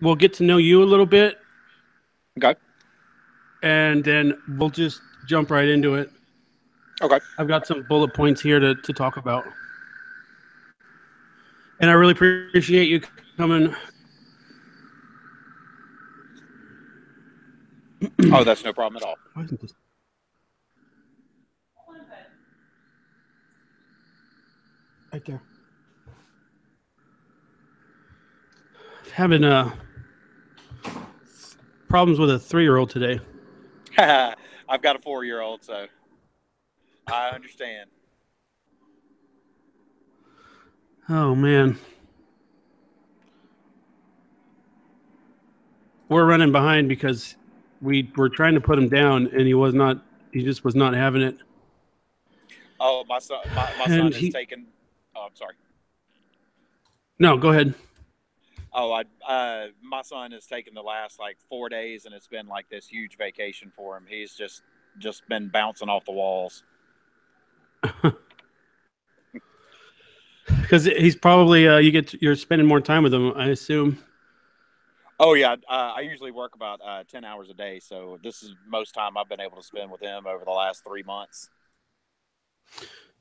we'll get to know you a little bit, Okay. and then we'll just jump right into it. Okay. I've got some bullet points here to talk about. And I really appreciate you coming. Oh, that's no problem at all. Why isn't this? Right there. Having problems with a 3-year-old today. I've got a 4-year-old, so I understand. Oh man, we're running behind because we were trying to put him down, and he was not. He just was not having it. Oh, my son And has he. taken. Oh, I'm sorry. No, go ahead. Oh, my son has taken the last like 4 days, and it's been like this huge vacation for him. He's just been bouncing off the walls. Because he's probably you're spending more time with him, I assume. Oh yeah, I usually work about 10 hours a day, so this is most time I've been able to spend with him over the last 3 months.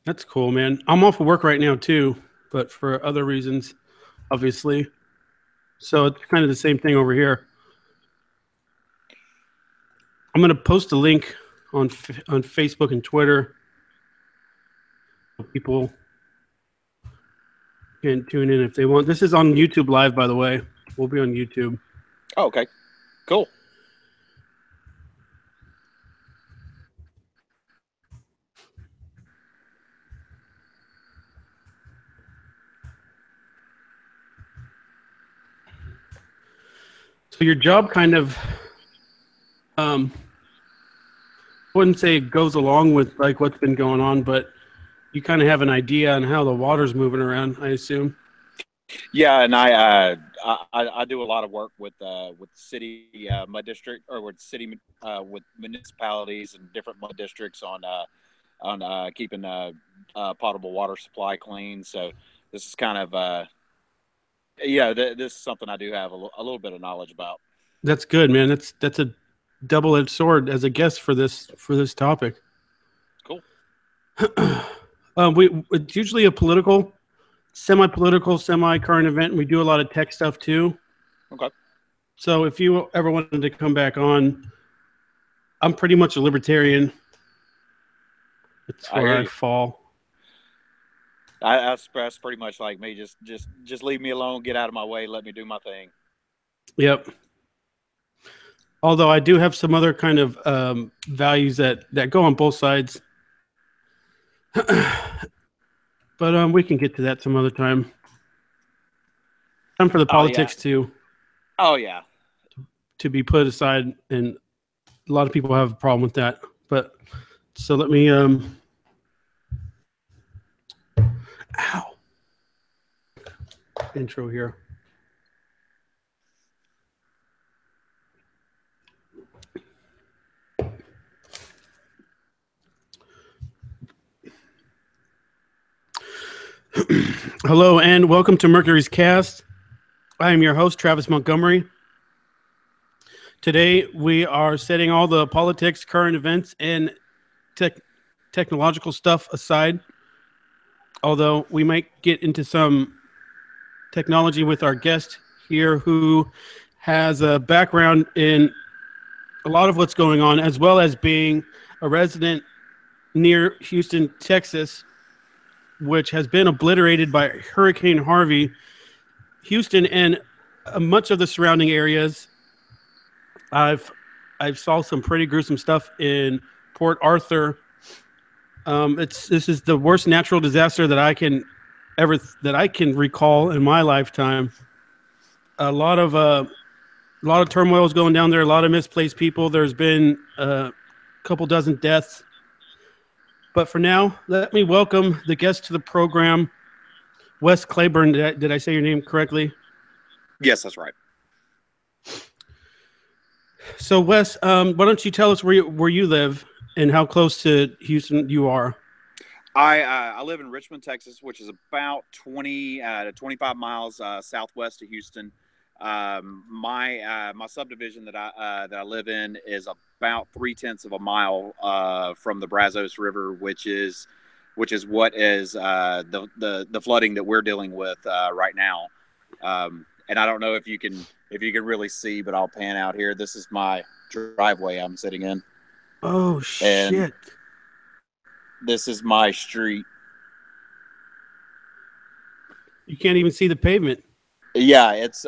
That's cool, man. I'm off of work right now too, but for other reasons, obviously. So it's kind of the same thing over here. I'm gonna post a link on Facebook and Twitter. People can tune in if they want. This is on YouTube Live, by the way. We'll be on YouTube. Oh, okay, cool. So your job kind of, I wouldn't say it goes along with like what's been going on, but you kind of have an idea on how the water's moving around, I assume. Yeah, and I do a lot of work with city mud district or with city with municipalities and different mud districts on keeping potable water supply clean. So this is kind of this is something I do have a little bit of knowledge about. That's good, man. That's a double-edged sword as a guest for this topic. Cool. It's usually a political, semi-political, semi-current event. We do a lot of tech stuff too. Okay. So if you ever wanted to come back on, I'm pretty much a libertarian. It's I where hear I you. fall. That's pretty much like me. Just leave me alone. Get out of my way. Let me do my thing. Yep. Although I do have some other kind of values that go on both sides. But we can get to that some other time. Time for the Oh yeah. politics Oh yeah. to be put aside, and a lot of people have a problem with that. But so let me ow intro here. Hello and welcome to Mercury's Cast. I am your host, Travis Montgomery. Today we are setting all the politics, current events, and technological stuff aside. Although we might get into some technology with our guest here who has a background in a lot of what's going on, as well as being a resident near Houston, Texas, which has been obliterated by Hurricane Harvey. Houston and much of the surrounding areas. I've saw some pretty gruesome stuff in Port Arthur. This is the worst natural disaster that I can recall in my lifetime. A lot of turmoil is going down there. A lot of misplaced people. There's been a couple dozen deaths. But for now, let me welcome the guest to the program, Wes Claburn. Did I say your name correctly? Yes, that's right. So, Wes, why don't you tell us where you live and how close to Houston you are? I live in Richmond, Texas, which is about 20 to 25 miles southwest of Houston. My subdivision that I live in is about 3/10 of a mile from the Brazos River, which is what is the flooding that we're dealing with right now. And I don't know if you can really see, but I'll pan out here. This is my driveway I'm sitting in, Oh and shit! this is my street. You can't even see the pavement. Yeah, it's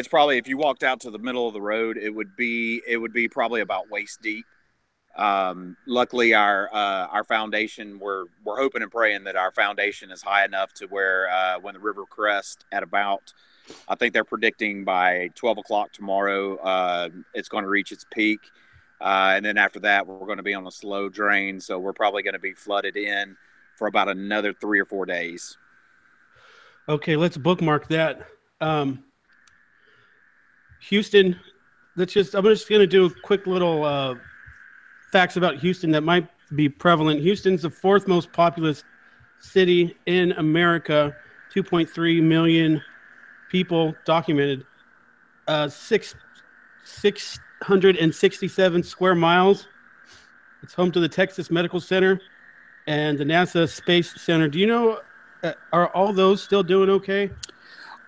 probably, if you walked out to the middle of the road, it would be probably about waist deep. Luckily, our foundation, we're hoping and praying that our foundation is high enough to where when the river crests at about, I think they're predicting by 12 o'clock tomorrow, it's going to reach its peak. And then after that, we're going to be on a slow drain. So we're probably going to be flooded in for about another 3 or 4 days. Okay, let's bookmark that. Um, Houston. I'm just going to do a quick little facts about Houston that might be prevalent. Houston's the fourth most populous city in America, 2.3 million people documented, 667 square miles. It's home to the Texas Medical Center and the NASA Space Center. Do you know, are all those still doing okay?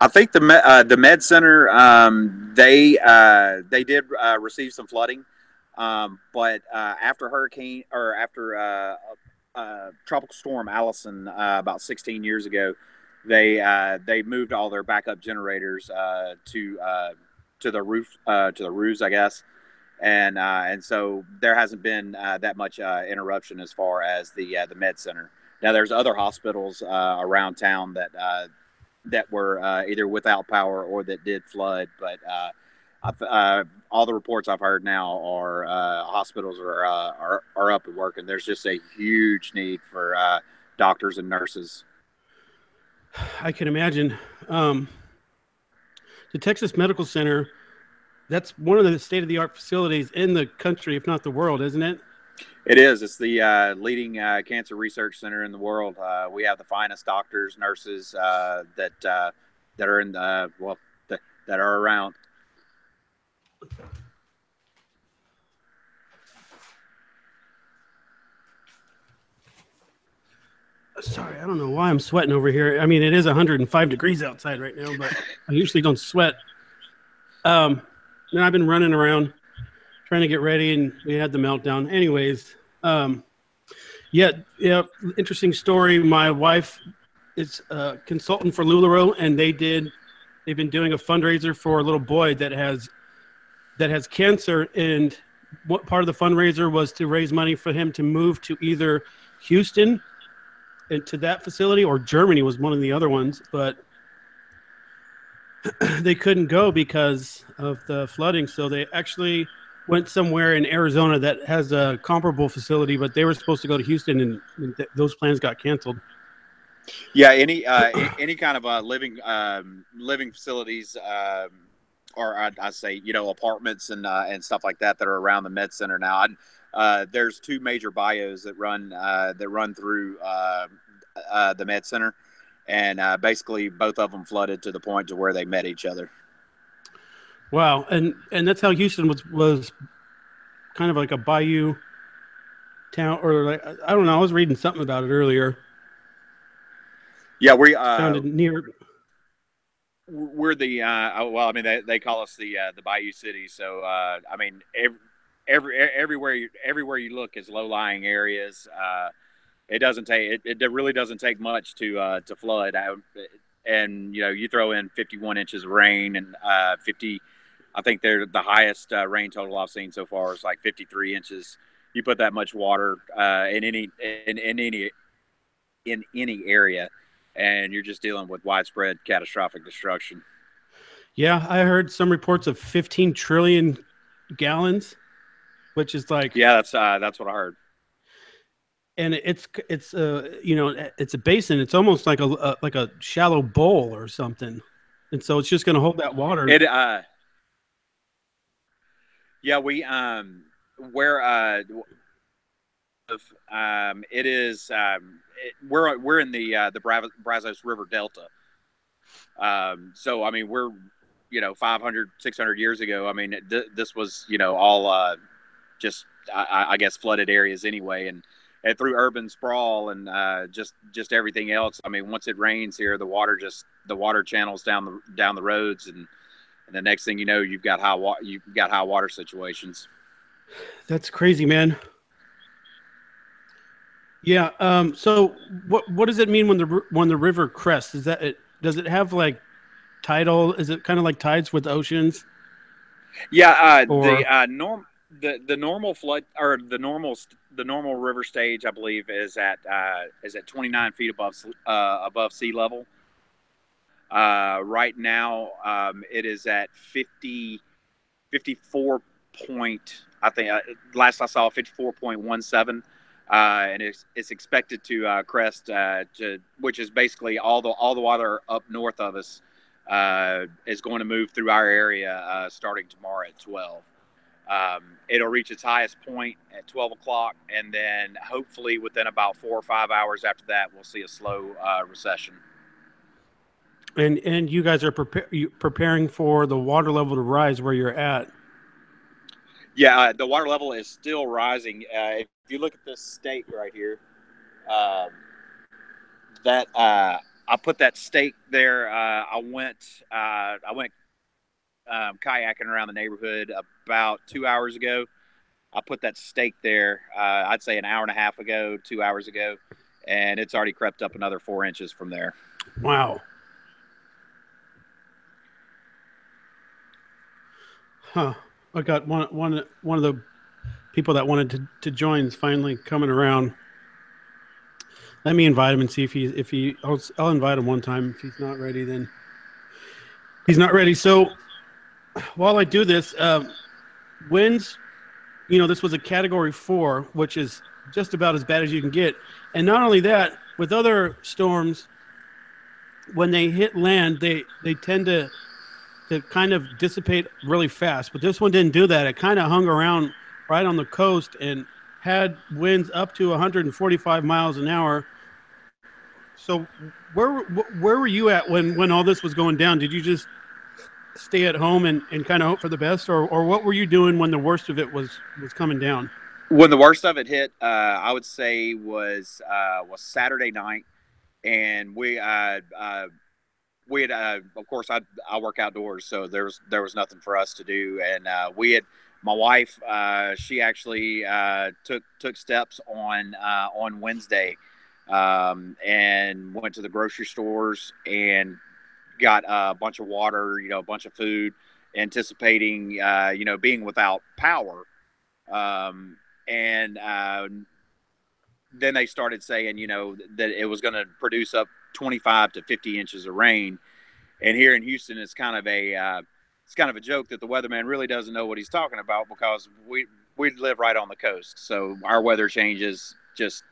I think the Med Center, they did receive some flooding, but after hurricane or after tropical storm Allison about 16 years ago, they moved all their backup generators to the roof, to the roofs, I guess, and so there hasn't been that much interruption as far as the Med Center. Now there's other hospitals around town that were either without power or that did flood. But all the reports I've heard now are hospitals are up and working. There's just a huge need for doctors and nurses. I can imagine. Um, the Texas Medical Center, that's one of the state of the art facilities in the country, if not the world, isn't it? It is. It's the leading cancer research center in the world. We have the finest doctors, nurses that are in the well that are around. Sorry, I don't know why I'm sweating over here. I mean, it is 105 degrees outside right now, but I usually don't sweat. Um, and I've been running around trying to get ready, and we had the meltdown. Anyways, yeah, yeah, interesting story. My wife is a consultant for LuLaRoe, and they've been doing a fundraiser for a little boy that has cancer, and what part of the fundraiser was to raise money for him to move to either Houston into that facility or Germany was one of the other ones, but they couldn't go because of the flooding. So they actually went somewhere in Arizona that has a comparable facility, but they were supposed to go to Houston, and those plans got canceled. Yeah, any kind of living facilities, or I say, apartments and stuff like that are around the med center now. There's two major bios that run through the med center, and basically both of them flooded to the point to where they met each other. Wow, and that's how Houston was kind of like a bayou town, or like, I don't know. I was reading something about it earlier. Yeah, Sounded near. we're the well, I mean, they call us the Bayou City. So I mean, everywhere you look is low lying areas. It really doesn't take much to flood. And you throw in 51 inches of rain and 50. I think they're the highest rain total I've seen so far is like 53 inches. You put that much water in any area, and you're just dealing with widespread catastrophic destruction. Yeah, I heard some reports of 15 trillion gallons, which is like, Yeah, that's what I heard. and it's a basin. It's almost like a shallow bowl or something, and so it's just going to hold that water. It Yeah, we where it is we're in the Brazos River Delta. So I mean, 500, 600 years ago. I mean, this was, all just, I guess, flooded areas anyway. And through urban sprawl and just everything else. I mean, once it rains here, the water channels down the roads, and the next thing you know, you've got high water situations. That's crazy, man. Yeah. So what does it mean when the river crests? Is that it? Does it have like tidal? Is it kind of like tides with oceans? Yeah, Or the normal flood, or the normal river stage, I believe, is at 29 feet above sea level. Right now, it is at 54 point. I think last I saw 54.17, and it's expected to crest, which is basically all the water up north of us is going to move through our area starting tomorrow at 12. It'll reach its highest point at 12 o'clock, and then hopefully within about 4 or 5 hours after that, we'll see a slow recession. and you guys are preparing for the water level to rise where you're at. Yeah, the water level is still rising. If you look at this stake right here, um, that I put that stake there. I went kayaking around the neighborhood about 2 hours ago. I put that stake there. I'd say an hour and a half ago, 2 hours ago, and it's already crept up another 4 inches from there. Wow. Huh. I got one of the people that wanted to join is finally coming around. Let me invite him and see if he I'll invite him one time. If he's not ready, then he's not ready. So while I do this, winds, this was a category 4, which is just about as bad as you can get. And not only that, with other storms, when they hit land, they tend to kind of dissipate really fast. But this one didn't do that. It kind of hung around right on the coast and had winds up to 145 miles an hour. So where were you at when all this was going down? Did you just stay at home and kind of hope for the best, or what were you doing when the worst of it was coming down? When the worst of it hit, I would say was Saturday night, and we had of course I work outdoors, so there was nothing for us to do, and we had my wife. She actually took steps on Wednesday, and went to the grocery stores and got a bunch of water, a bunch of food, anticipating being without power. And then they started saying, that it was going to produce up 25 to 50 inches of rain. And here in Houston, it's kind of a joke that the weatherman really doesn't know what he's talking about, because we live right on the coast, so our weather changes just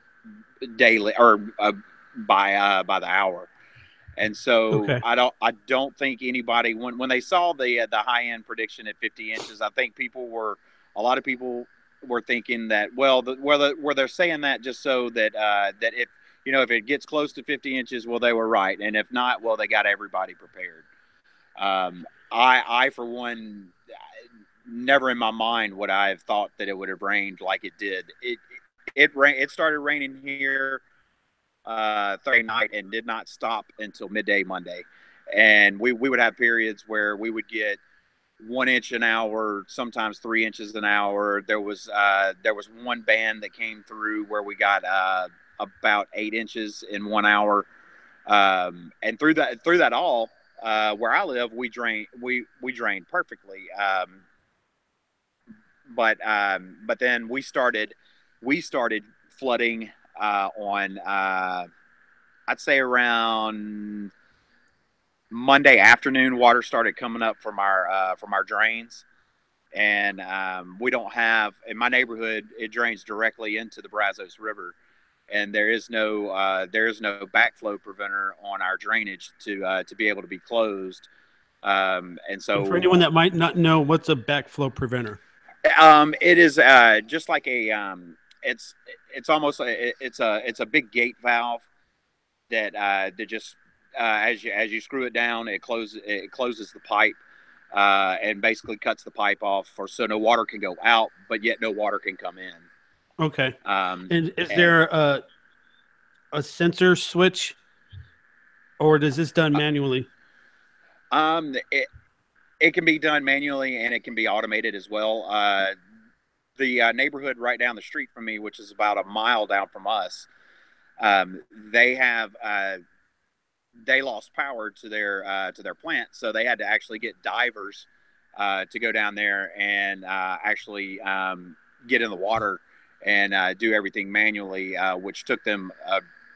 daily, or by the hour. And so Okay. I don't think anybody, when they saw the high end prediction at 50 inches, I think a lot of people were thinking that, well, where they're saying that just so that that if it gets close to 50 inches, well, they were right, and if not, well, they got everybody prepared. I for one, never in my mind would I have thought that it would have rained like it did. It started raining here Thursday night and did not stop until midday Monday. And we would have periods where we would get 1 inch an hour, sometimes 3 inches an hour. There was one band that came through where we got about 8 inches in 1 hour. And through that all, where I live, we drain perfectly. But then we started flooding on I'd say around Monday afternoon. Water started coming up from our drains, and we don't have, in my neighborhood, it drains directly into the Brazos River, and there is no backflow preventer on our drainage to be able to be closed. And And for so anyone that might not know, what's a backflow preventer? it is just like it's almost it's a big gate valve that just as you screw it down, it closes the pipe. and basically cuts the pipe off for so no water can go out, but yet no water can come in. Okay. And is And there a sensor switch, or is this done manually? um, it, it can be done manually and it can be automated as well. The neighborhood right down the street from me, which is about a mile down from us, um, they have they lost power to their plant, so they had to actually get divers to go down there and actually get in the water and do everything manually, which took them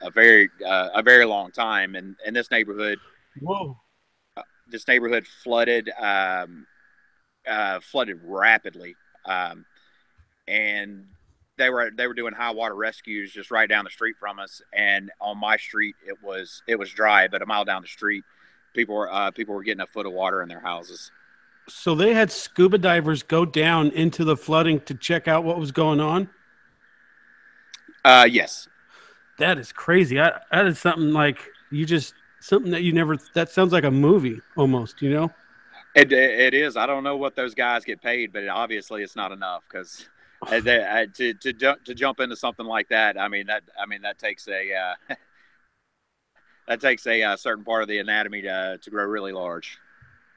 a very long time. And Whoa. this neighborhood flooded flooded rapidly, um, and they were doing high water rescues just right down the street from us. And on my street, it was dry, but a mile down the street, people were getting a foot of water in their houses. So they had scuba divers go down into the flooding to check out what was going on. Yes, That is crazy. That is something like you just something that you never. That sounds like a movie almost. You know. it is. I don't know what those guys get paid, but obviously it's not enough because to jump into something like that, I mean that takes a that takes a certain part of the anatomy to grow really large.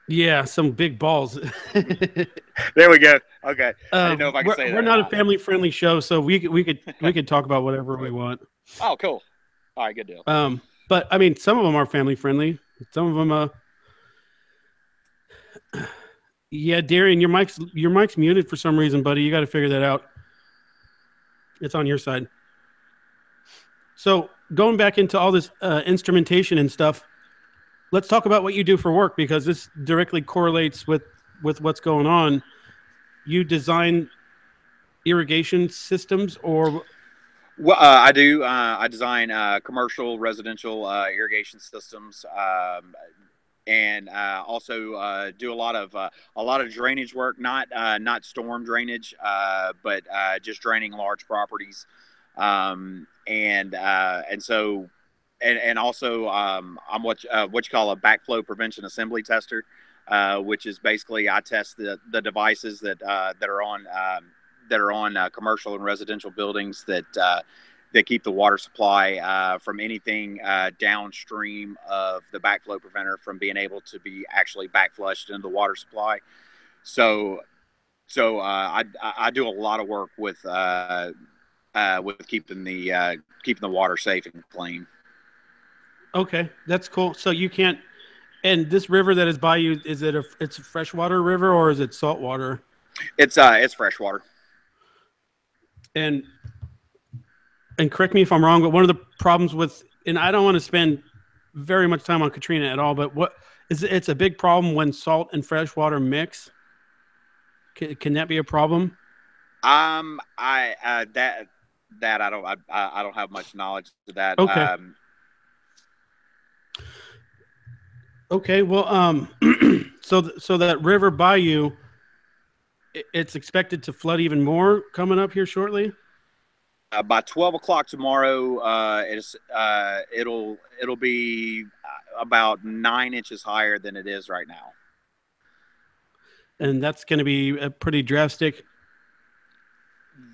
Yeah, some big balls. There we go. Okay, I didn't know if I could say We're that or not a not. family friendly show, so we could talk about whatever we want. Oh, cool. All right, good deal. But I mean, some of them are family friendly. Some of them, yeah, Darian, your mic's muted for some reason, buddy. You got to figure that out. It's on your side. So going back into all this instrumentation and stuff, let's talk about what you do for work because this directly correlates with what's going on. You design irrigation systems, or Well, I do. I design commercial, residential irrigation systems, and also do a lot of drainage work. Not storm drainage, but just draining large properties. And so and also I'm what you call a backflow prevention assembly tester, which is basically I test the devices that are on commercial and residential buildings that keep the water supply from anything downstream of the backflow preventer from being able to be actually backflushed into the water supply. So I do a lot of work with keeping the water safe and clean. okay, that's cool. So you can't. And this river that is by you, is it it's a freshwater river or is it saltwater? It's freshwater. And and correct me if I'm wrong, but one of the problems with, and I don't want to spend very much time on Katrina at all, but what is it's a big problem when salt and fresh water mix. Can that be a problem? I that I don't have much knowledge to that. Okay. Okay. Well, so that river by you, it's expected to flood even more coming up here shortly. By 12 o'clock tomorrow, it'll be about 9 inches higher than it is right now. And that's going to be a pretty drastic.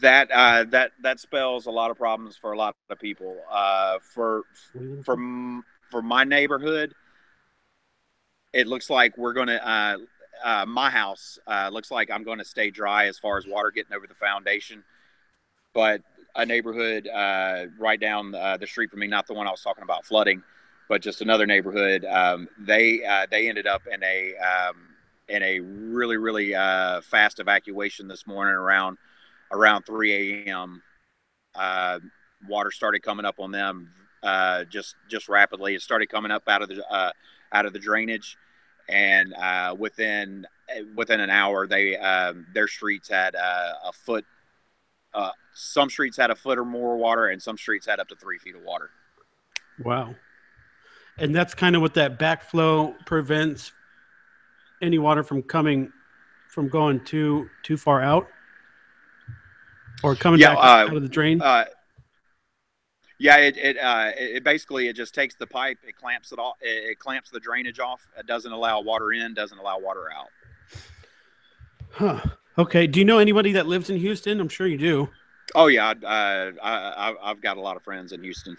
That spells a lot of problems for a lot of people. For for my neighborhood, it looks like we're going to. My house looks like I'm going to stay dry as far as water getting over the foundation, but a neighborhood right down the street from me, not the one I was talking about flooding, but just another neighborhood. They ended up in a really fast evacuation this morning around 3 a.m. Water started coming up on them just rapidly. It started coming up out of the drainage, and within an hour, their streets had a foot. Some streets had a foot or more water, and some streets had up to 3 feet of water. Wow. And that's kind of what that backflow prevents any water from going too far out or coming back out of the drain. Yeah, it basically it just takes the pipe, it clamps it off, it clamps the drainage off. It doesn't allow water in, doesn't allow water out. Huh. Okay. Do you know anybody that lives in Houston? I'm sure you do. Oh yeah, I've got a lot of friends in Houston.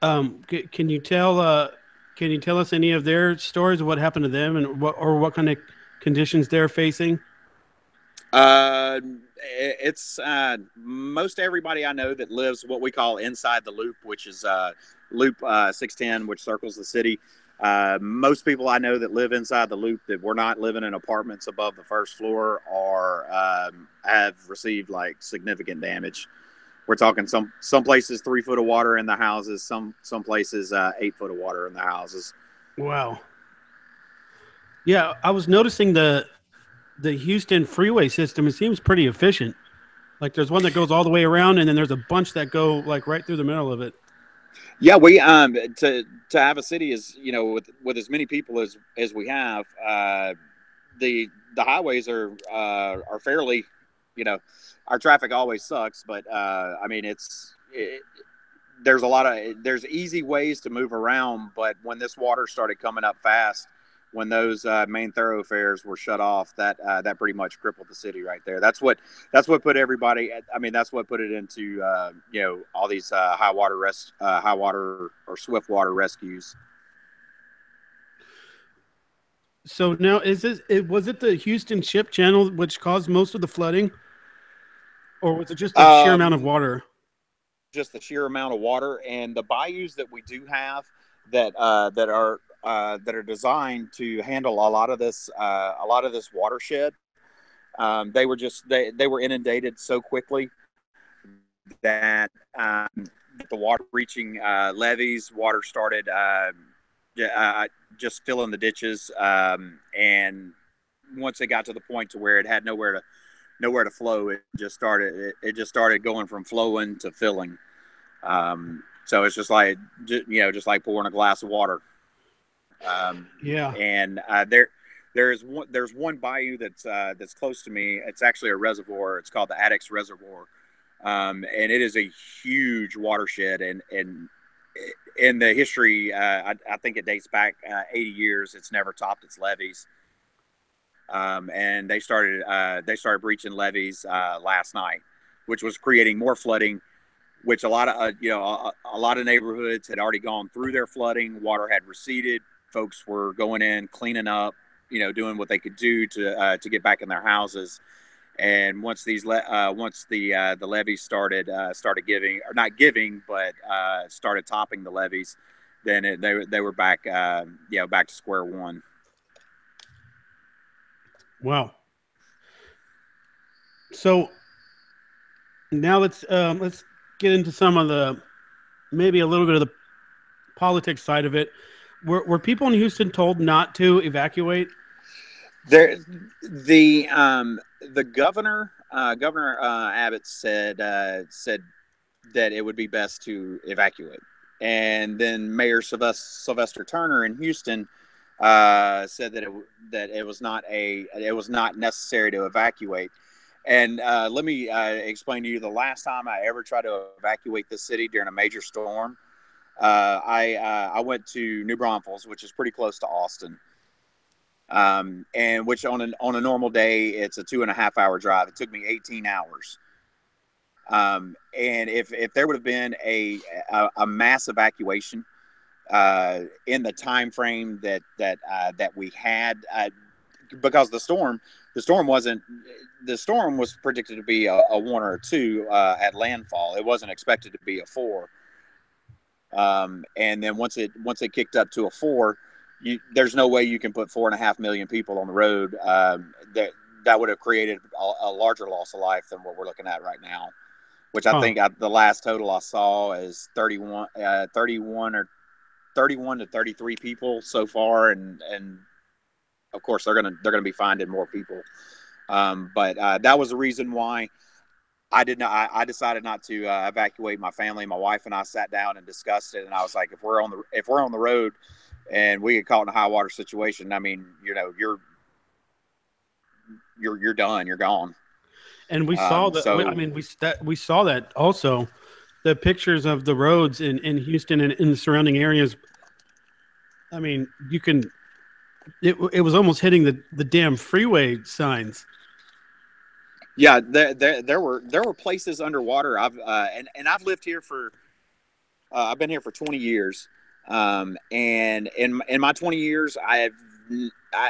Can you tell? Can you tell us any of their stories of what happened to them and what kind of conditions they're facing? Uh, it's most everybody I know that lives what we call inside the loop, which is loop 610, which circles the city. Most people I know that live inside the loop that were not living in apartments above the first floor or have received like significant damage. We're talking some places 3 foot of water in the houses, some places 8 foot of water in the houses. Wow. Yeah, I was noticing the Houston freeway system. It seems pretty efficient. Like there's one that goes all the way around, and then there's a bunch that go like right through the middle of it. Yeah, we to have a city is with as many people as we have, the highways are fairly, you know, our traffic always sucks, but I mean there's a lot of there's easy ways to move around, but when this water started coming up fast, when those main thoroughfares were shut off, that pretty much crippled the city right there. That's what put everybody. I mean, that's what put it into all these high water or swift water rescues. So now is this was it the Houston Ship Channel which caused most of the flooding, or was it just the sheer amount of Um, water? just the sheer amount of water and the bayous that we do have that are designed to handle a lot of this watershed. They were inundated so quickly that the water reaching levees, water started just filling the ditches, and once it got to the point to where it had nowhere to flow, it just started going from flowing to filling. So it's just like just like pouring a glass of water. Um, Yeah. and there's one bayou that's close to me. It's actually a reservoir. It's called the Addicks Reservoir, and it is a huge watershed. And in the history, I think it dates back 80 years. It's never topped its levees. And they started breaching levees last night, which was creating more flooding. Which a lot of a lot of neighborhoods had already gone through their flooding. Water had receded. Folks were going in, cleaning up, doing what they could do to get back in their houses. And once the levees started giving or not giving, but started topping the levees, then they were back back to square one. Wow. So now let's get into some of the maybe a little bit of the politics side of it. Were people in Houston told not to evacuate? There, the Governor Abbott said that it would be best to evacuate, and then Mayor Sylvester Turner in Houston said that it was not necessary to evacuate. And let me explain to you the last time I ever tried to evacuate the city during a major storm. I went to New Braunfels, which is pretty close to Austin, and which on a normal day it's a 2.5 hour drive. It took me 18 hours. And if there would have been a mass evacuation in the time frame that we had, because the storm was predicted to be a 1 or 2 at landfall. It wasn't expected to be a 4. And then once it kicked up to a 4, there's no way you can put 4.5 million people on the road. That would have created a larger loss of life than what we're looking at right now, which I Huh. think the last total I saw is 31 to 33 people so far, and of course they're gonna be finding more people. But that was the reason why I decided not to evacuate my family. My wife and I sat down and discussed it, and I was like, if we're on the road and we get caught in a high water situation, I mean, you're done, you're gone. And we saw I So mean, we saw that also. The pictures of the roads in Houston and in the surrounding areas. I mean, you can it was almost hitting the damn freeway signs. Yeah, there were places underwater. And I've lived here for I've been here for 20 years. And in my 20 years, I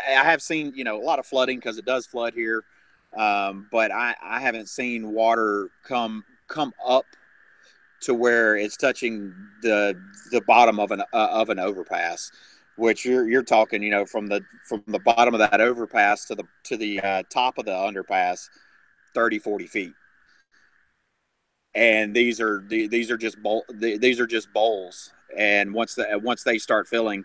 have seen, a lot of flooding because it does flood here. But I haven't seen water come up to where it's touching the bottom of an overpass, which you're talking, from the bottom of that overpass to the top of the underpass, 30-40 feet. And these are just bowls. And once they start filling,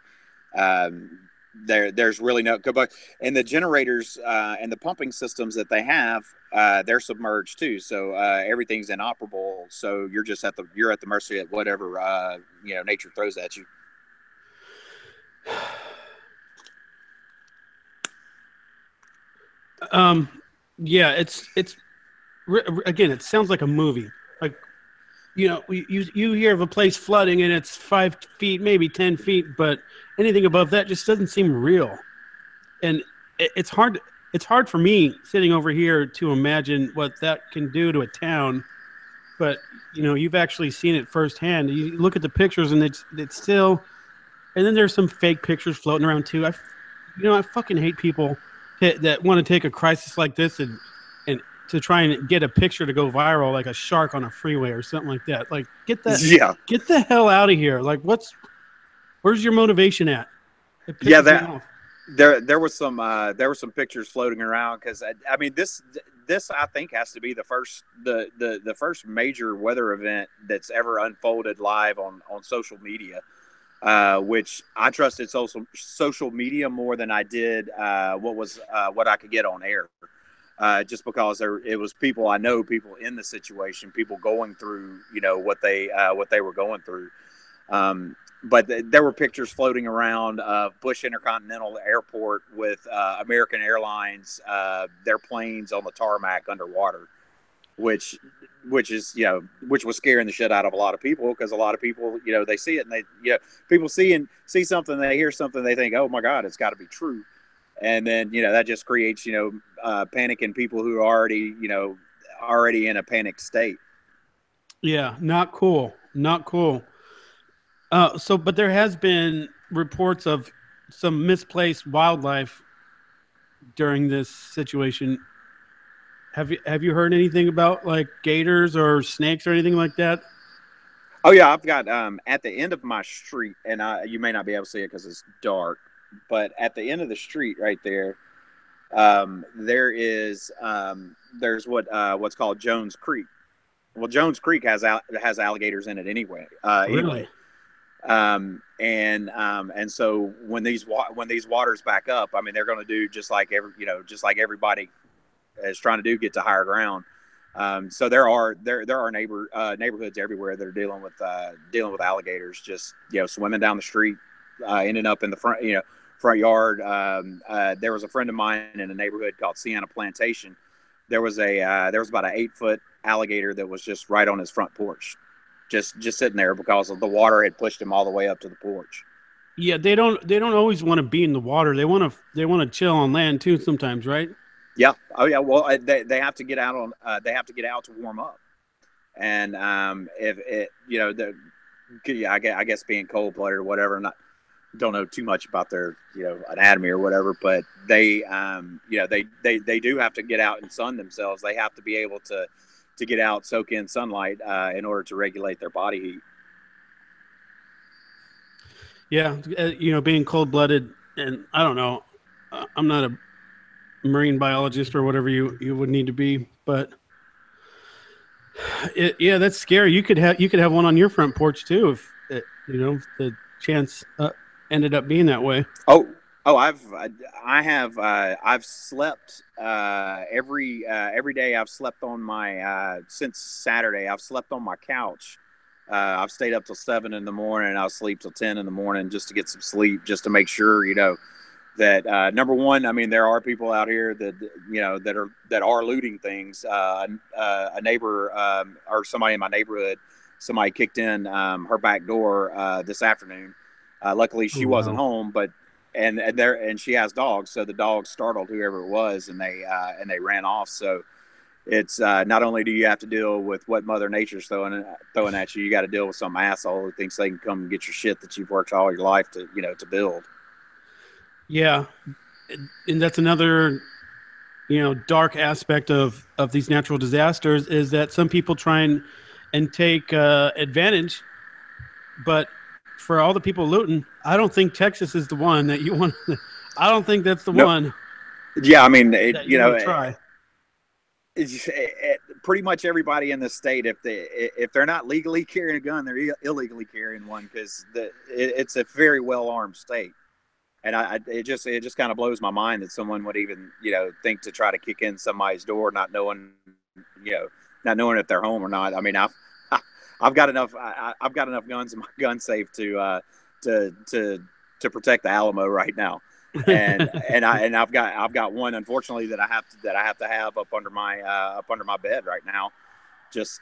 um, there's really no go back. And the generators and the pumping systems that they have, they're submerged too, so everything's inoperable. So you're at the mercy of whatever nature throws at you. Um, yeah, it's again, it sounds like a movie. Like, you hear of a place flooding and it's 5 feet, maybe 10 feet, but anything above that just doesn't seem real. And it's hard. It's hard for me sitting over here to imagine what that can do to a town. But you've actually seen it firsthand. You look at the pictures, and it's still. And then there's some fake pictures floating around too. I fucking hate people that want to take a crisis like this and to try and get a picture to go viral, like a shark on a freeway or something like that. Like, get the hell out of here. Like, where's your motivation at? It pisses me off. There was some pictures floating around because I mean this I think has to be the first major weather event that's ever unfolded live on social media, which I trusted social media more than I did what I could get on air, just because it was people I know, people in the situation, people going through what they were going through. But there were pictures floating around of Bush Intercontinental Airport with American Airlines, their planes on the tarmac underwater, which was scaring the shit out of a lot of people, because a lot of people, they see it, and people see something, they hear something, they think, oh my God, it's got to be true. And then, that just creates, panic in people who are already in a panic state. Yeah. Not cool. Not cool. But there has been reports of some misplaced wildlife during this situation. Have you heard anything about like gators or snakes or anything like that? Oh yeah, I've got at the end of my street, and you may not be able to see it because it's dark, but at the end of the street right there, there's what's called Jones Creek. Well, Jones Creek has alligators in it anyway. Really? And so when these waters back up, I mean, they're going to do just like everybody is trying to do, get to higher ground. So there are neighborhoods everywhere that are dealing with alligators, just swimming down the street, ending up in the front yard. There was a friend of mine in a neighborhood called Sienna Plantation. There was about an 8-foot alligator that was just right on his front porch, just sitting there because of the water had pushed him all the way up to the porch. Yeah, they don't always want to be in the water. They want to chill on land too sometimes, right? Yeah. Oh yeah. Well, they have to get out they have to get out to warm up, and if it I guess being cold blooded or whatever, don't know too much about their anatomy or whatever, but they they do have to get out and sun themselves. They have to be able to get out, soak in sunlight in order to regulate their body heat. Yeah, being cold blooded, and I don't know, I'm not a marine biologist or whatever you would need to be, but yeah, that's scary. You could have one on your front porch too if the chance ended up being that way. Oh, I've slept every day. I've slept on my since Saturday. I've slept on my couch. I've stayed up till 7 in the morning, and I'll sleep till 10 in the morning just to get some sleep, just to make sure that number one, I mean, there are people out here that are looting things. A neighbor or somebody in my neighborhood, somebody kicked in her back door this afternoon. Luckily, she wasn't home, but and she has dogs, so the dogs startled whoever it was, and they ran off. So it's not only do you have to deal with what Mother Nature's throwing at you, you got to deal with some asshole who thinks they can come and get your shit that you've worked all your life to to build. Yeah, and that's another dark aspect of these natural disasters is that some people try and take advantage, but for all the people looting, I don't think Texas is the one that you want. I don't think that's the No, one yeah, I mean, that you want to try. Pretty much everybody in the state, if they're not legally carrying a gun, they're illegally carrying one, because it's a very well armed state. And it just kind of blows my mind that someone would even think to try to kick in somebody's door, not knowing if they're home or not. I mean, I've got enough guns in my gun safe to protect the Alamo right now, and I've got one, unfortunately, that I have to have up under my bed right now, just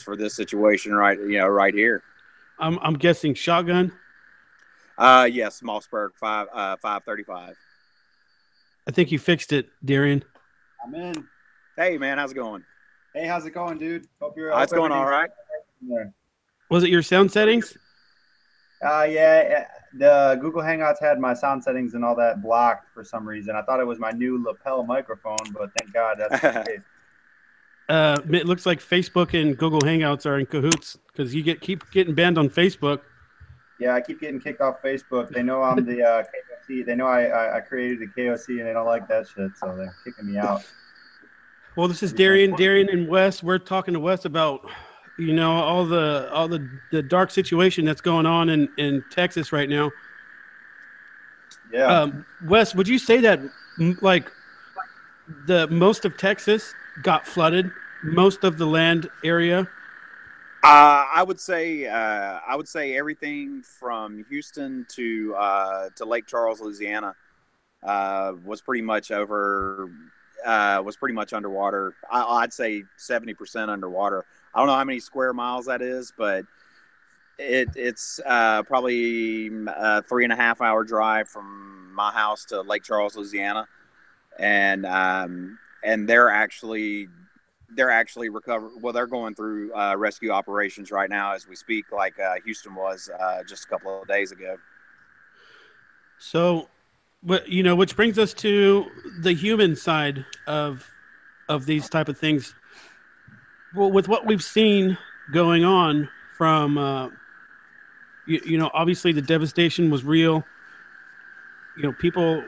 for this situation right here. I'm guessing shotgun. Yes, Mossberg 535. I think you fixed it, Darian. I'm in. Hey man, how's it going? Hey, how's it going, dude? Hope you're. It's going all right. Was it your sound settings? Yeah. The Google Hangouts had my sound settings and all that blocked for some reason. I thought it was my new lapel microphone, but thank God that's not the case. It looks like Facebook and Google Hangouts are in cahoots because you keep getting banned on Facebook. Yeah, I keep getting kicked off Facebook. They know I'm the KOC. They know I created the KOC, and they don't like that shit, so they're kicking me out. Well, this is Darian and Wes. We're talking to Wes about all the dark situation that's going on in Texas right now. Yeah. Wes, would you say that like the most of Texas got flooded, most of the land area? I would say everything from Houston to Lake Charles, Louisiana, was pretty much underwater. I'd say 70% underwater. I don't know how many square miles that is, but it's probably a 3.5-hour drive from my house to Lake Charles, Louisiana, and they're actually recovered. Well, they're going through rescue operations right now as we speak, like Houston was just a couple of days ago. So, which brings us to the human side of these type of things. Well, with what we've seen going on from, obviously the devastation was real. People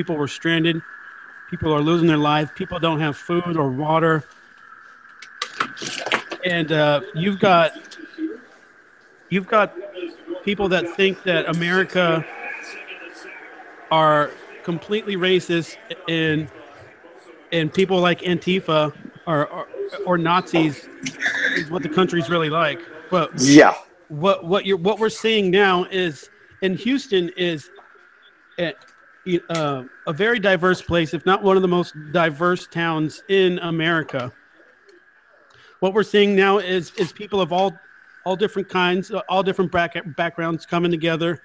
were stranded. People are losing their lives. People don't have food or water. And you've got people that think that America are completely racist, and people like Antifa or Nazis is what the country's really like. But yeah, what we're seeing now is in Houston is a very diverse place, if not one of the most diverse towns in America. What we're seeing now is people of all different kinds, all different backgrounds coming together.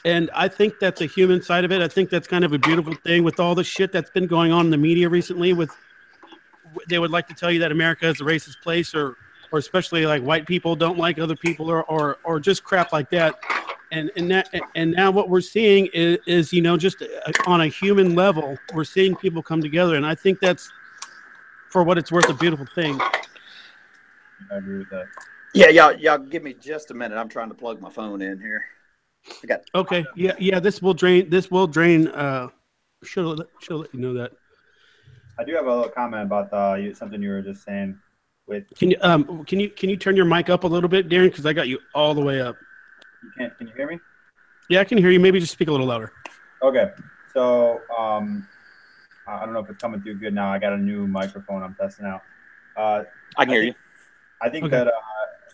And I think that's a human side of it. I think that's kind of a beautiful thing with all the shit that's been going on in the media recently. They would like to tell you that America is a racist place, or especially like white people don't like other people, or just crap like that. And now what we're seeing is just on a human level, we're seeing people come together, and I think that's, for what it's worth, a beautiful thing. I agree with that. Yeah, y'all give me just a minute. I'm trying to plug my phone in here. Okay. Yeah. This will drain. Should let you know that. I do have a little comment about something you were just saying. Can you turn your mic up a little bit, Darren? Because I got you all the way up. You can't. Can you hear me? Yeah, I can hear you. Maybe just speak a little louder. Okay. So I don't know if it's coming through good now. I got a new microphone I'm testing out. I can hear you. I think that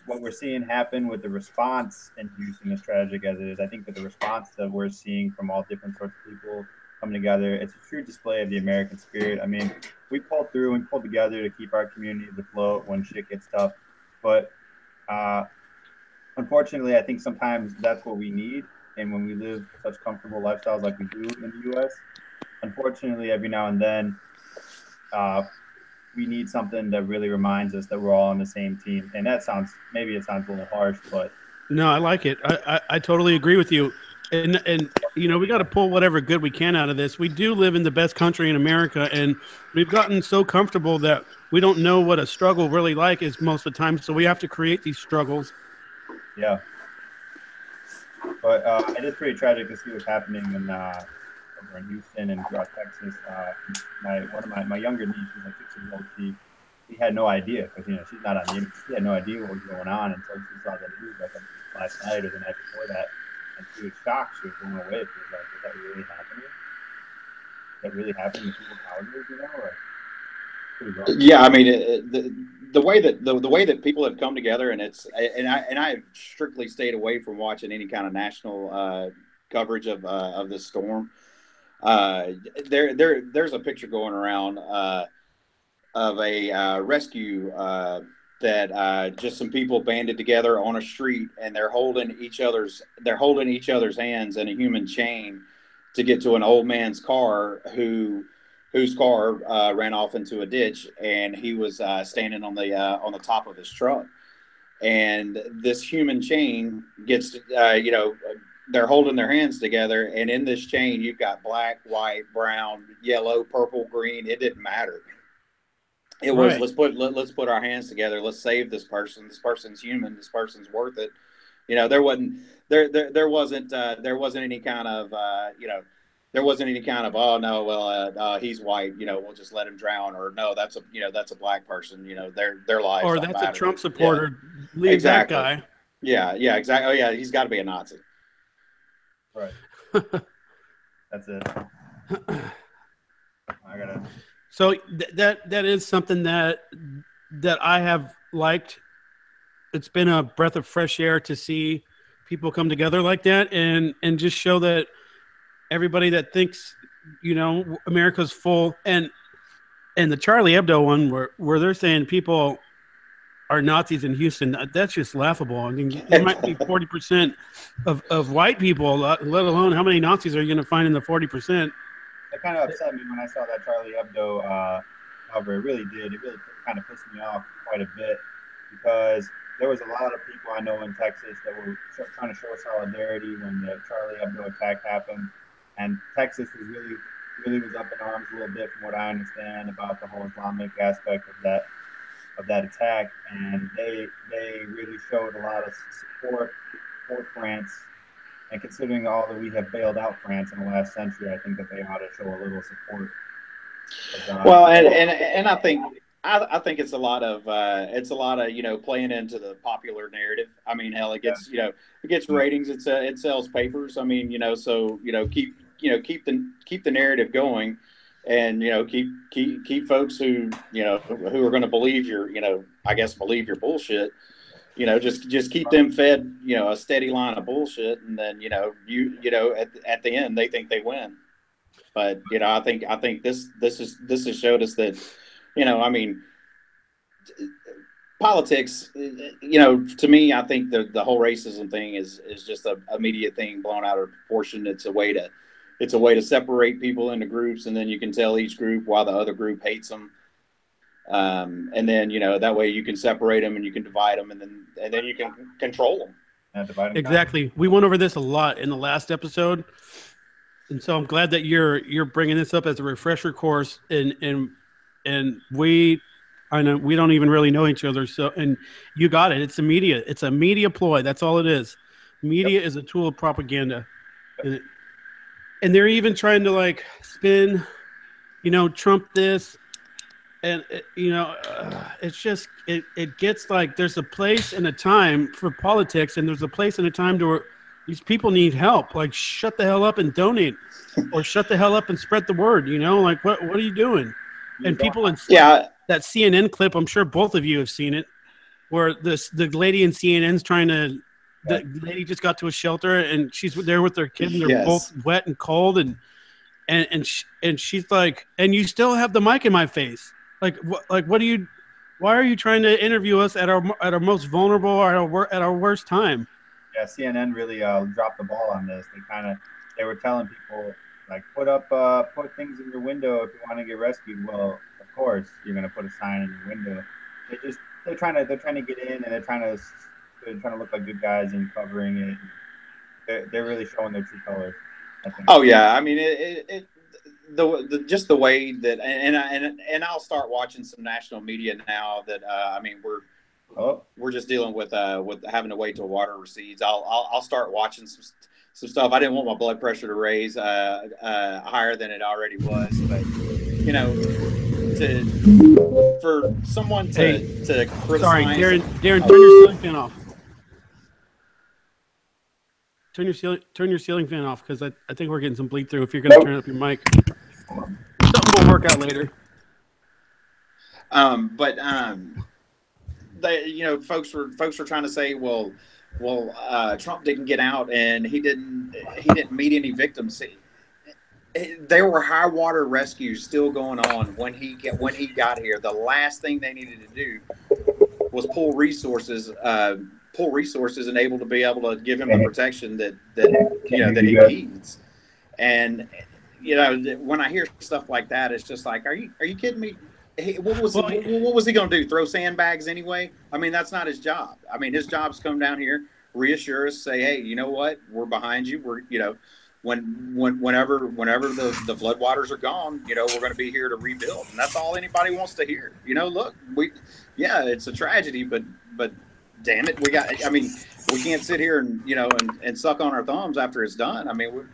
what we're seeing happen with the response in Houston, as tragic as it is, I think that the response that we're seeing from all different sorts of people coming together, it's a true display of the American spirit. I mean, we pulled through and pulled together to keep our communities afloat when shit gets tough. But unfortunately, I think sometimes that's what we need and when we live such comfortable lifestyles like we do in the U.S., unfortunately, every now and then, we need something that really reminds us that we're all on the same team. And that sounds, maybe it sounds a little harsh, but No, I like it. I totally agree with you. And we got to pull whatever good we can out of this. We do live in the best country in America, and we've gotten so comfortable that we don't know what a struggle really like is most of the time. So we have to create these struggles. yeah. But it is pretty tragic to see what's happening over in Houston and throughout Texas. One of my younger nieces, like 6 years old, she had no idea because she's not on the internet. She had no idea what was going on until she saw the news like last night or the night before that, and she was shocked. She was blown away. She was like, "Is that really happening? Is that really happening to people's houses?" Like, pretty rough. Yeah, I mean the way that the way that people have come together, and I've strictly stayed away from watching any kind of national coverage of this storm. There's a picture going around of a rescue that just some people banded together on a street, and they're holding each other's hands in a human chain to get to an old man's car whose car ran off into a ditch, and he was standing on the top of his truck. And this human chain gets they're holding their hands together, and in this chain you've got black, white, brown, yellow, purple, green. It didn't matter. It was Right. let's put our hands together. Let's save this person. This person's human. This person's worth it. There wasn't any kind of there wasn't any kind of, oh no, well he's white, we'll just let him drown, or no, that's a black person, their lives Or don't that's matter. a Trump supporter. Yeah. Leave Exactly. that guy. Yeah, exactly. Oh yeah, he's got to be a Nazi. Right. That's it. I gotta. So that is something that I have liked. It's been a breath of fresh air to see people come together like that and just show that everybody that thinks America's full, and the Charlie Hebdo one where they're saying people are Nazis in Houston, that's just laughable. I mean, there might be 40% of white people, let alone how many Nazis are you going to find in the 40%? It kind of upset me when I saw that Charlie Hebdo cover. It really did. It really kind of pissed me off quite a bit because there was a lot of people I know in Texas that were trying to show solidarity when the Charlie Hebdo attack happened, and Texas really was up in arms a little bit, from what I understand, about the whole Islamic aspect of that attack, and they really showed a lot of support for France. And considering all that we have bailed out France in the last century, I think that they ought to show a little support. Well, and I think it's a lot of playing into the popular narrative. I mean, hell, it gets it gets ratings. It sells papers. I mean, so keep the narrative going, and keep folks who who are going to believe believe your bullshit. Just keep them fed, a steady line of bullshit, and then at the end they think they win. But I think this has showed us that, I mean, politics. To me, I think the whole racism thing is just a media thing blown out of proportion. It's a way to separate people into groups, and then you can tell each group why the other group hates them. And then that way you can separate them and you can divide them, and then you can control them. Exactly. We went over this a lot in the last episode, and so I'm glad that you're bringing this up as a refresher course. And I know we don't even really know each other, so and you got it. It's a media ploy. That's all it is. Media is a tool of propaganda, and they're even trying to spin, Trump this. And it's just it gets like there's a place and a time for politics, and there's a place and a time to where these people need help. Like, shut the hell up and donate, or shut the hell up and spread the word. What are you doing? And people that CNN clip, I'm sure both of you have seen it, where the lady in CNN's trying to. The lady just got to a shelter and she's there with their kid, and they're both wet and cold, and she's like, and you still have the mic in my face. Why are you trying to interview us at our most vulnerable or at our worst time? Yeah, CNN really dropped the ball on this. They were telling people like put things in your window if you want to get rescued. Well, of course you're gonna put a sign in your window. They're trying to get in, and they're trying to look like good guys and covering it. They're really showing their true colors, I think. Oh yeah, I mean just the way that, and I'll start watching some national media now that I mean we're just dealing with having to wait till water recedes. I'll start watching some stuff. I didn't want my blood pressure to raise higher than it already was, but you know, for someone to Sorry, criticize. Darren, turn your ceiling fan off. Turn your ceiling fan off, because I think we're getting some bleed through. If you're going to turn up your mic, something will work out later. They, folks were trying to say, well, Trump didn't get out and he didn't meet any victims. There were high water rescues still going on when he got here. The last thing they needed to do was pull resources and able to give him the protection that he needs. And when I hear stuff like that, it's just like, are you kidding me? What was he going to do? Throw sandbags anyway? I mean, that's not his job. I mean, his job's come down here, reassure us, say, hey, you know what? We're behind you. We're whenever the floodwaters are gone, we're going to be here to rebuild, and that's all anybody wants to hear. Look, it's a tragedy, but damn it, we can't sit here and suck on our thumbs after it's done. I mean,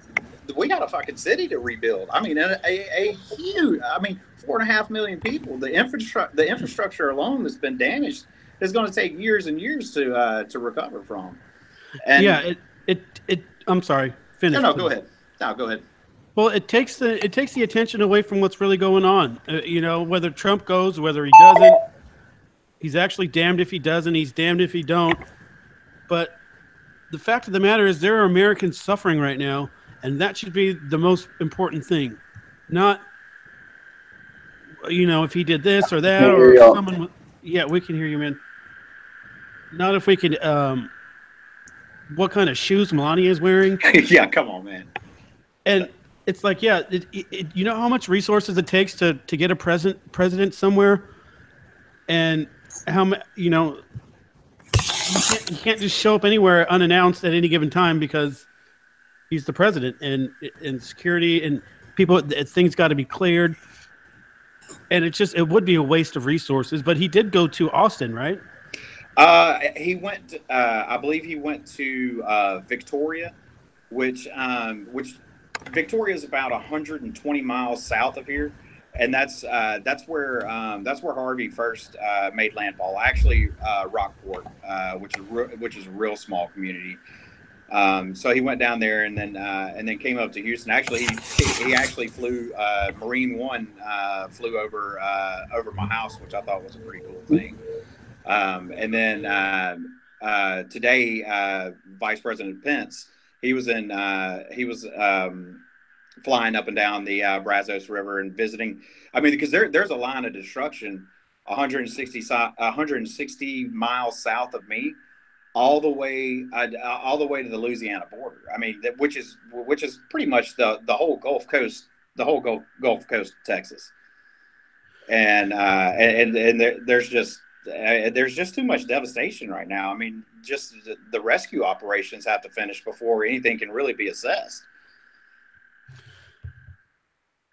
we got a fucking city to rebuild. I mean, a huge, 4.5 million people. The infrastructure alone that's been damaged is going to take years and years to recover from. And yeah, I'm sorry. Finish. No, go ahead. No, go ahead. Well, it takes the attention away from what's really going on. Whether Trump goes, whether he doesn't, he's actually damned if he doesn't. He's damned if he don't. But the fact of the matter is, there are Americans suffering right now, and that should be the most important thing. Not, if he did this or that, or someone. Yeah, we can hear you, man. Not if we could. What kind of shoes Melania is wearing? Yeah, come on, man. And it's like, yeah, you know how much resources it takes to get a president somewhere, and how you can't just show up anywhere unannounced at any given time because he's the president, and security and people, things got to be cleared, and it would be a waste of resources. But he did go to Austin, right? He went. I believe he went to Victoria, which Victoria is about 120 miles south of here, and that's where Harvey first made landfall. Actually, Rockport, which is a real small community. So he went down there and then came up to Houston. Actually, he actually flew Marine One flew over my house, which I thought was a pretty cool thing. And then today, Vice President Pence, he was flying up and down the Brazos River and visiting. I mean, because there's a line of destruction 160 miles south of me, all the way to the Louisiana border. I mean, which is pretty much the whole Gulf Coast, Gulf Coast of Texas, and there's just too much devastation right now. I mean, just the rescue operations have to finish before anything can really be assessed.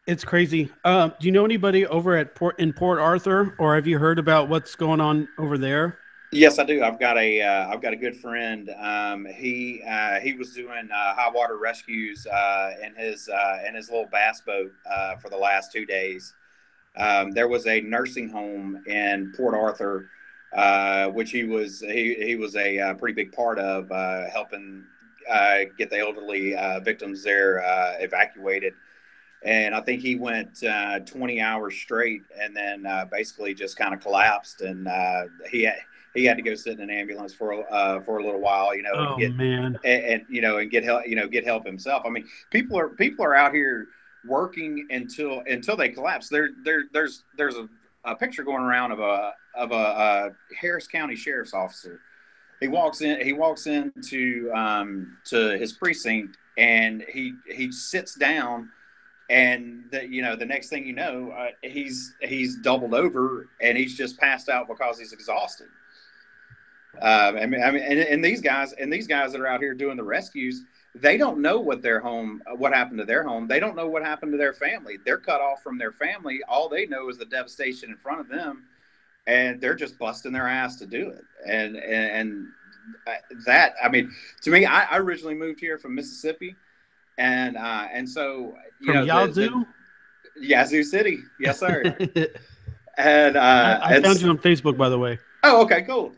It's crazy. Do you know anybody over at Port Arthur, or have you heard about what's going on over there? Yes, I do. I've got a good friend. He was doing high water rescues in his little bass boat for the last 2 days. There was a nursing home in Port Arthur, which he was a pretty big part of, helping get the elderly victims there evacuated. And I think he went 20 hours straight, and then basically just kind of collapsed, and he had to go sit in an ambulance for a little while, Oh, man. and get help, get help himself. I mean, people are out here working until they collapse. There's a picture going around of a Harris County sheriff's officer He walks into to his precinct, and he sits down, and the next thing you know, he's doubled over, and he's just passed out because he's exhausted. And these guys that are out here doing the rescues, they don't know what happened to their home. They don't know what happened to their family. They're cut off from their family. All they know is the devastation in front of them, and they're just busting their ass to do it. And that, I mean, to me, I originally moved here from Mississippi, and so from Yazoo, Yazoo City, yes sir. And I found you on Facebook, by the way. Oh, okay, cool.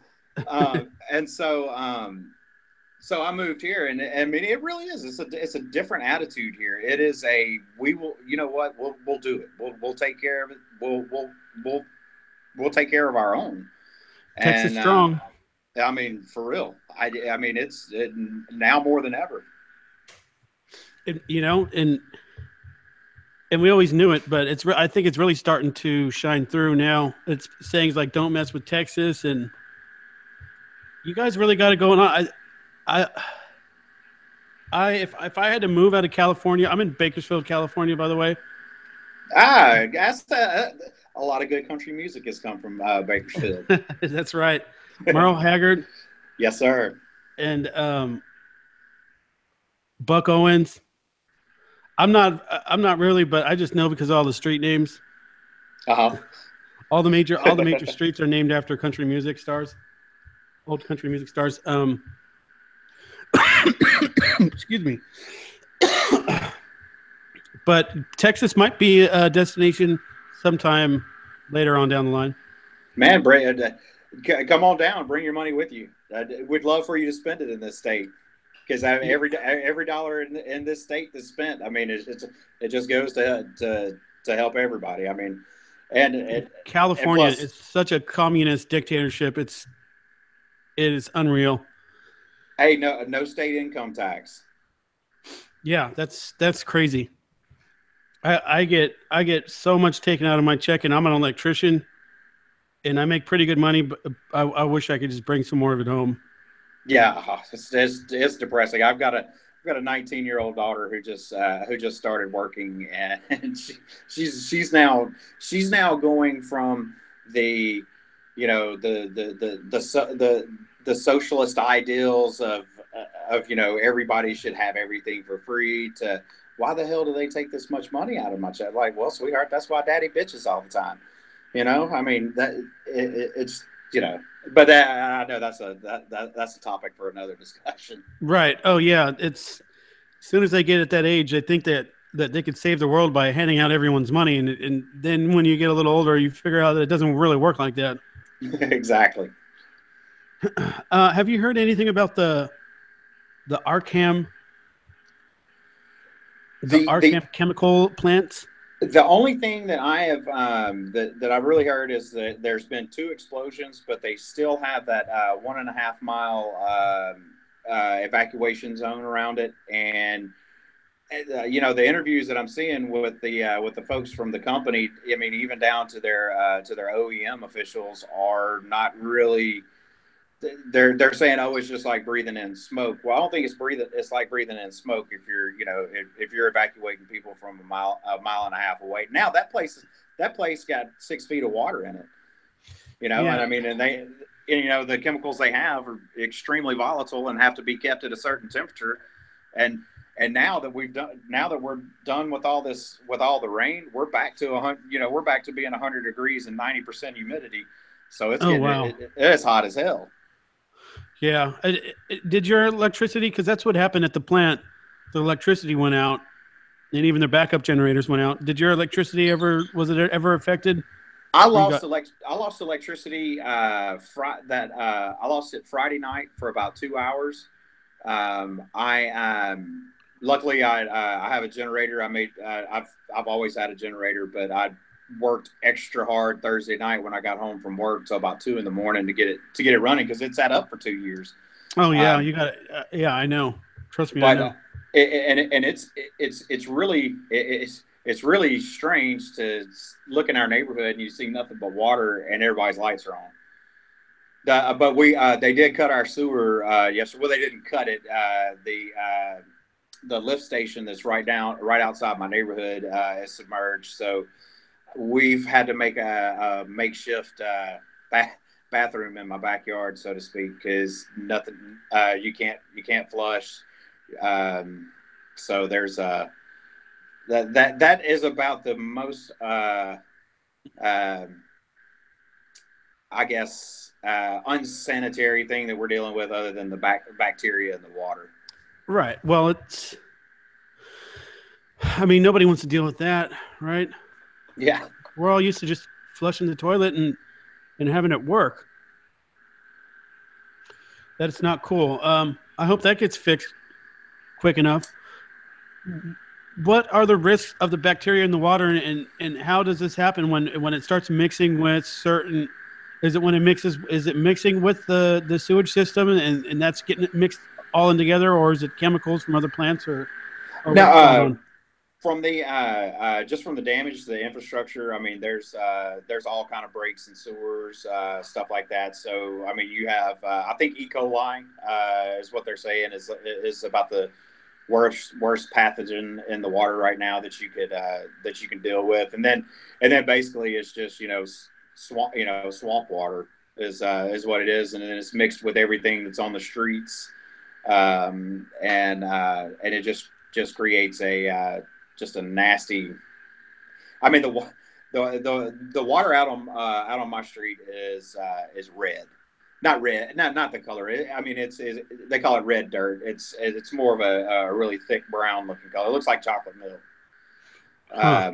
And so I moved here, and I mean, it really is. It's a different attitude here. It is we will, you know what, we'll do it. We'll take care of it. We'll take care of our own. Texas strong. I mean, for real. I mean, it's now more than ever. And we always knew it, but I think it's really starting to shine through now. It's sayings like "Don't mess with Texas," and you guys really got it going on. If I had to move out of California, I'm in Bakersfield, California, by the way. That's a lot of good country music has come from Bakersfield. That's right. Merle Haggard. Yes, sir. And Buck Owens. I'm not really, but I just know because of all the street names. All the major streets are named after country music stars. Old country music stars. Excuse me. But Texas might be a destination sometime later on down the line. Man, come on down. Bring your money with you. We'd love for you to spend it in this state, because every dollar in this state that's spent, I mean, it just goes to help everybody. I mean, and California is such a communist dictatorship. It is unreal. Hey, no state income tax. Yeah, that's crazy. I get so much taken out of my check, and I'm an electrician, and I make pretty good money, but I wish I could just bring some more of it home. Yeah, it's depressing. I've got a 19-year-old daughter who just started working, and she's now going from the the socialist ideals of everybody should have everything for free, to why the hell do they take this much money out of my check? Like, well, sweetheart, that's why daddy bitches all the time. I mean, that it's but I know that's a topic for another discussion. Right. Oh yeah. It's as soon as they get at that age, they think that they could save the world by handing out everyone's money, and then when you get a little older, you figure out that it doesn't really work like that. Exactly. Have you heard anything about the Arkham chemical plants? The only thing that I have that I've really heard is that there's been 2 explosions, but they still have that 1.5 mile evacuation zone around it. And the interviews that I'm seeing with the folks from the company, I mean, even down to their OEM officials, are not really. They're saying, oh, it's just like breathing in smoke. Well, I don't think it's like breathing in smoke if you're if you're evacuating people from a mile and a half away. Now that place got 6 feet of water in it. Yeah. And I mean, and they the chemicals they have are extremely volatile and have to be kept at a certain temperature. And now that we're done with all this, with all the rain, we're back to we're back to being 100 degrees and 90% humidity. So it's hot as hell. Yeah. Did your electricity, because that's what happened at the plant, the electricity went out, and even the backup generators went out. Did your electricity was it ever affected? I lost electricity. I lost it Friday night for about 2 hours. Luckily I have a generator. I've always had a generator, but I worked extra hard Thursday night when I got home from work till about 2 a.m. to get it running, because it sat up for 2 years. Oh yeah, you got it. Yeah, I know. Trust me, I know. It's really strange to look in our neighborhood and you see nothing but water and everybody's lights are on. But we they did cut our sewer yesterday. Well, they didn't cut it. The lift station that's right outside my neighborhood is submerged. So we've had to make a makeshift bathroom in my backyard, so to speak, because nothing you can't flush. So there's that is about the most uh, I guess unsanitary thing that we're dealing with, other than the bacteria in the water. Right. Well, I mean, nobody wants to deal with that, right? Yeah. We're all used to just flushing the toilet and having it work. That's not cool. I hope that gets fixed quick enough. What are the risks of the bacteria in the water, and how does this happen when it starts mixing with certain? Is it when it mixes? Is it mixing with the sewage system, and that's getting it mixed all in together, or is it chemicals from other plants, or Now, what's going on? from the just from the damage to the infrastructure, I mean, there's all kind of breaks in sewers, stuff like that. So, I mean, you have I think E. coli is what they're saying is about the worst pathogen in the water right now that you can deal with, and then basically it's just swamp water is what it is, and then it's mixed with everything that's on the streets, and it just creates a just a nasty. I mean the water out on my street is red, not red, not the color. I mean they call it red dirt. It's more of a really thick brown looking color. It looks like chocolate milk. Huh.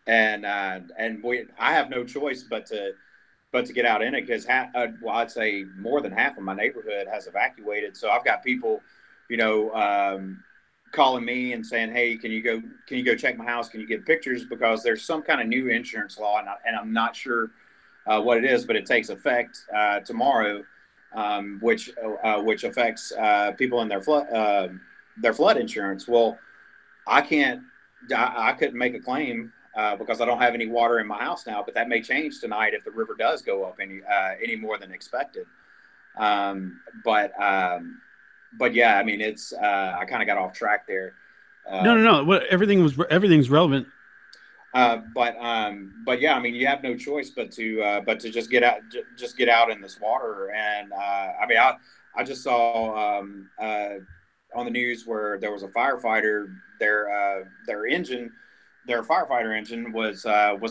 I have no choice but to get out in it, because well, I'd say more than half of my neighborhood has evacuated. So I've got people, you know, calling me and saying, "Hey, can you go check my house? Can you get pictures?" Because there's some kind of new insurance law, and I'm not sure what it is, but it takes effect tomorrow, which affects people in their flood insurance. Well, I can't. I couldn't make a claim because I don't have any water in my house now. But that may change tonight if the river does go up any more than expected. Um, but um, but yeah, I mean, it's I kind of got off track there. No, Uh, no, no. What everything's relevant. but yeah, I mean, you have no choice but to just just get out in this water. And I mean, I just saw on the news where there was a firefighter. Their firefighter engine was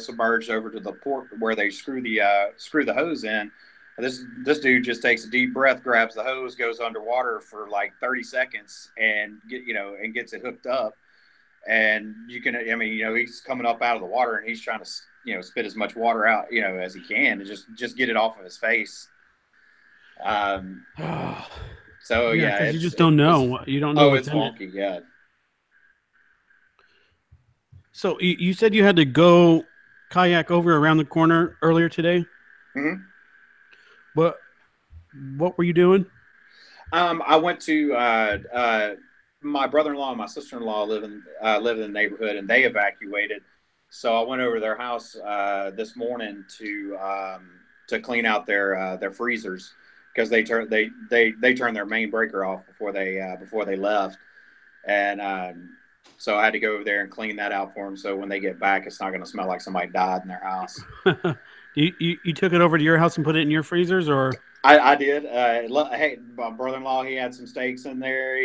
submerged over to the port where they screw the hose in. This dude just takes a deep breath, grabs the hose, goes underwater for like 30 seconds, and gets it hooked up. And I mean, he's coming up out of the water, and he's trying to spit as much water out as he can to just get it off of his face. Um, so Yeah, yeah, because you just don't know. You don't know what's it's in it. wonky. Yeah. So you said you had to go kayak over around the corner earlier today. Mm-hmm. What what were you doing? I went to my brother-in-law and my sister-in-law live in the neighborhood, and they evacuated. So I went over to their house this morning to clean out their freezers, because they turned their main breaker off before they left, and so I had to go over there and clean that out for them. So when they get back, it's not going to smell like somebody died in their house. You took it over to your house and put it in your freezers, or? I did. Hey, my brother-in-law, he had some steaks in there.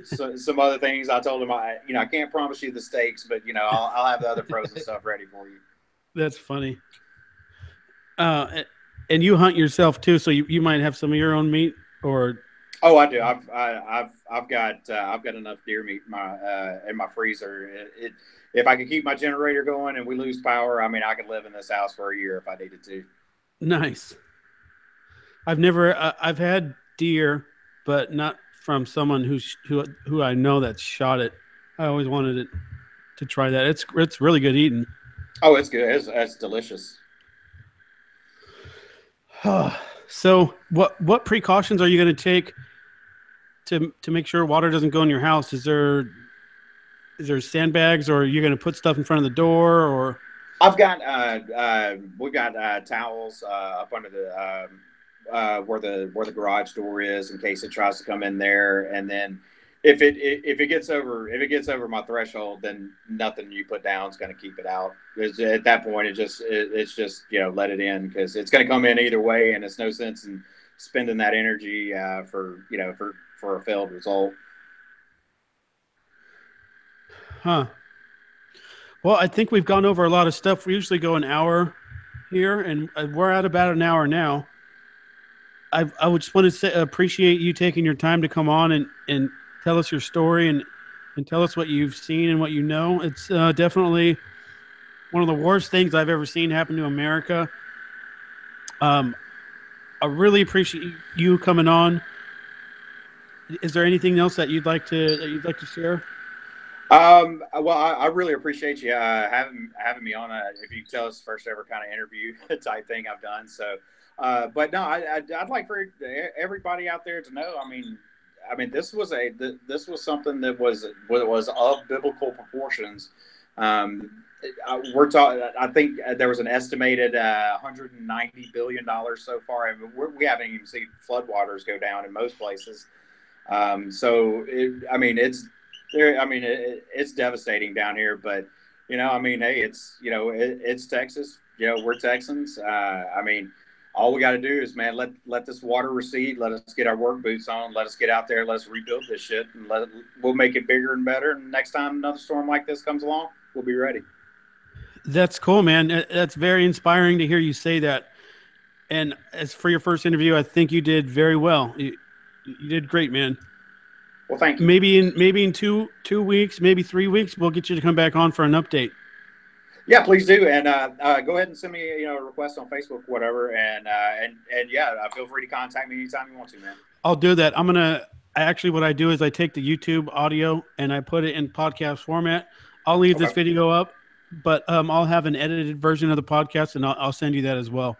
Some other things. I told him, I can't promise you the steaks, but I'll have the other frozen stuff ready for you. That's funny. And you hunt yourself too, so you might have some of your own meat, or? Oh, I do. I've got enough deer meat in my freezer. If I could keep my generator going and we lose power, I mean, I could live in this house for a year if I needed to. Nice. I've had deer, but not from someone who I know that shot it. I always wanted to try that. It's really good eating. Oh, it's good. It's delicious. So what precautions are you going to take to make sure water doesn't go in your house? Is there sandbags, or are you going to put stuff in front of the door, or? We've got towels up under where the garage door is in case it tries to come in there, and then if it gets over my threshold, then nothing you put down is going to keep it out. At that point, it's just let it in, because it's going to come in either way, and it's no sense in spending that energy for a failed result. Huh. Well, I think we've gone over a lot of stuff. We usually go an hour here, and we're at about an hour now. I would just want to say, appreciate you taking your time to come on and tell us your story and tell us what you've seen and what you know. It's definitely one of the worst things I've ever seen happen to America. I really appreciate you coming on. Is there anything else that you'd like to share? Well, I really appreciate you having me on. If you tell us, first ever kind of interview type thing I've done. So, but no, I'd like for everybody out there to know. I mean, this was something that was of biblical proportions. We're talking. I think there was an estimated $190 billion so far. I mean, we haven't even seen floodwaters go down in most places. So it's devastating down here, but hey, it's Texas. We're Texans. All we got to do is, man, let this water recede. Let us get our work boots on. Let us get out there. Let's rebuild this shit, and we'll make it bigger and better. And next time another storm like this comes along, we'll be ready. That's cool, man. That's very inspiring to hear you say that. And as for your first interview, I think you did very well. You did great, man. Well, thank you. Maybe in two weeks, maybe 3 weeks, we'll get you to come back on for an update. Yeah, please do, and go ahead and send me a request on Facebook, whatever, and feel free to contact me anytime you want to, man. I'll do that. What I do is I take the YouTube audio and I put it in podcast format. I'll leave this video up, but I'll have an edited version of the podcast, and I'll send you that as well.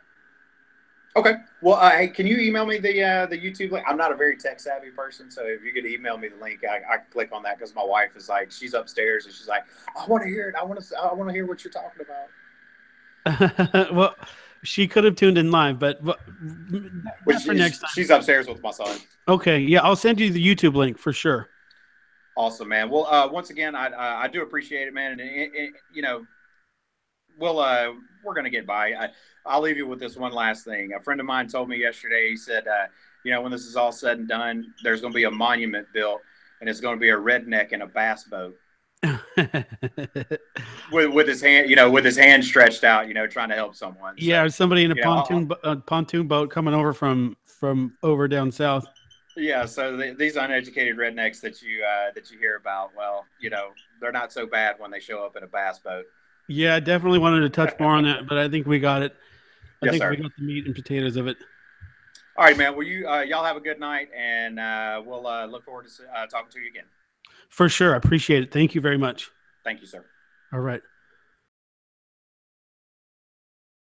Okay. Well, hey, can you email me the YouTube link? I'm not a very tech savvy person, so if you could email me the link, I can click on that, because my wife is like, she's upstairs and she's like, I want to hear it. I want to hear what you're talking about. Well, she could have tuned in live, but for next time. She's upstairs with my son. Okay. Yeah, I'll send you the YouTube link for sure. Awesome, man. Well, once again, I do appreciate it, man, and we're gonna get by. I'll leave you with this one last thing. A friend of mine told me yesterday. He said, when this is all said and done, there's going to be a monument built, and it's going to be a redneck in a bass boat with his hand stretched out, trying to help someone. Yeah, so, somebody in a pontoon boat coming over from over down south. Yeah, so these uneducated rednecks that you hear about, well, they're not so bad when they show up in a bass boat. Yeah, I definitely wanted to touch more on that, but I think we got it. I think sir. We got the meat and potatoes of it. All right, man. Well, y'all have a good night, and we'll look forward to talking to you again. For sure. I appreciate it. Thank you very much. Thank you, sir. All right.